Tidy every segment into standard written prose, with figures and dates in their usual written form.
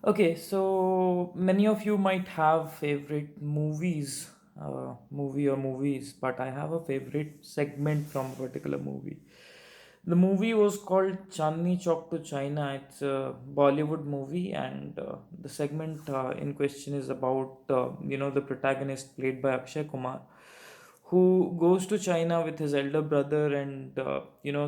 Okay, so many of you might have favorite movie or movies, but I have a favorite segment from a particular movie. The movie was called Chandni Chowk to China. It's a Bollywood movie, and the segment in question is about the protagonist played by Akshay Kumar, who goes to China with his elder brother, and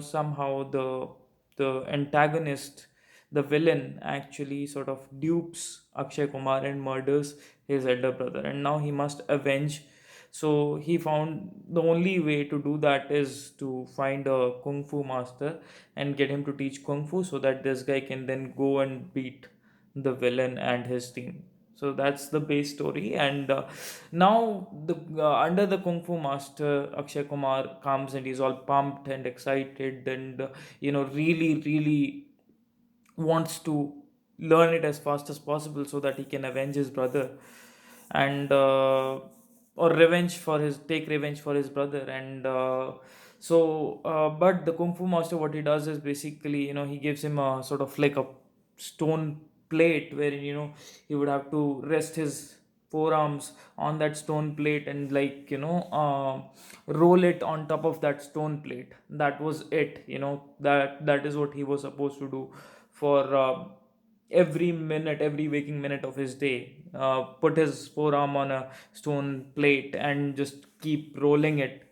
somehow the antagonist, the villain, actually sort of dupes Akshay Kumar and murders his elder brother, and now he must avenge. So he found the only way to do that is to find a kung fu master and get him to teach kung fu so that this guy can then go and beat the villain and his team. So that's the base story, and now the under the kung fu master Akshay Kumar comes and he's all pumped and excited, and really wants to learn it as fast as possible so that he can avenge his brother, and or revenge for his take revenge for his brother. And but the kung fu master, what he does is basically, he gives him a sort of like a stone plate wherein he would have to rest his forearms on that stone plate and, like, roll it on top of that stone plate. That was it. That is what he was supposed to do for every waking minute of his day. Put his forearm on a stone plate and just keep rolling it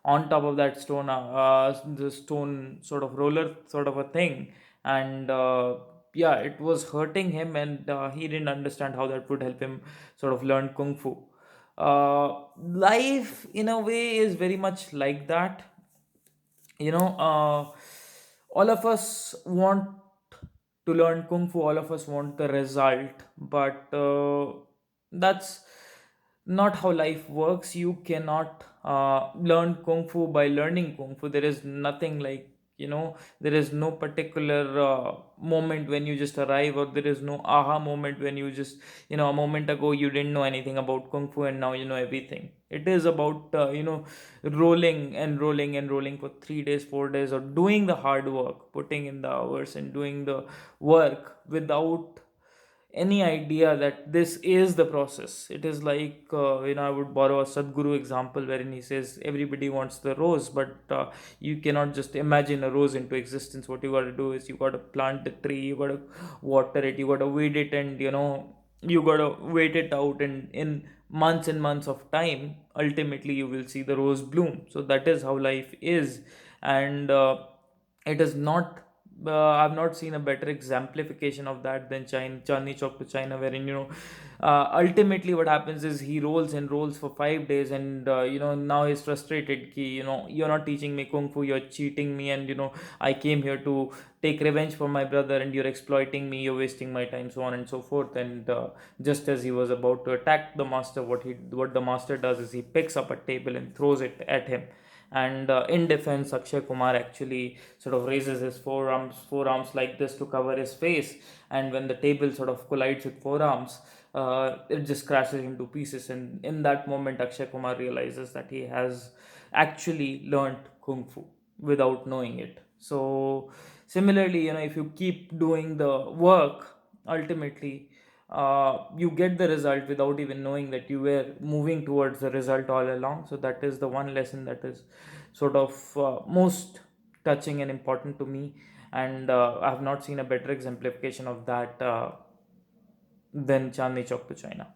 on top of that stone, the stone sort of roller sort of a thing. And yeah, it was hurting him, and he didn't understand how that would help him sort of learn kung fu. Life in a way is very much like that. All of us want to learn kung fu, all of us want the result, but that's not how life works. You cannot learn kung fu by learning kung fu. There is nothing like, there is no particular moment when you just arrive, or there is no aha moment when you just, a moment ago you didn't know anything about kung fu and now you know everything. It is about rolling and rolling and rolling for 3 days, 4 days, or doing the hard work, putting in the hours and doing the work without any idea that this is the process. It is like, I would borrow a Sadhguru example wherein he says everybody wants the rose, but you cannot just imagine a rose into existence. What you got to do is you got to plant the tree, you got to water it, you got to weed it, and you got to wait it out, and in months and months of time, ultimately you will see the rose bloom. So that is how life is. And it is not, I've not seen a better exemplification of that than Chandni Chowk to China, wherein, ultimately what happens is he rolls and rolls for 5 days, and now he's frustrated. Ki, you're not teaching me kung fu, you're cheating me, and I came here to take revenge for my brother, and you're exploiting me, you're wasting my time, so on and so forth. And just as he was about to attack the master, what the master does is he picks up a table and throws it at him. And in defense, Akshay Kumar actually sort of raises his forearms like this to cover his face, and when the table sort of collides with forearms, it just crashes into pieces. And in that moment, Akshay Kumar realizes that he has actually learned kung fu without knowing it. So similarly, if you keep doing the work, ultimately you get the result without even knowing that you were moving towards the result all along. So that is the one lesson that is sort of most touching and important to me. And I have not seen a better exemplification of that than Chandni Chowk to China.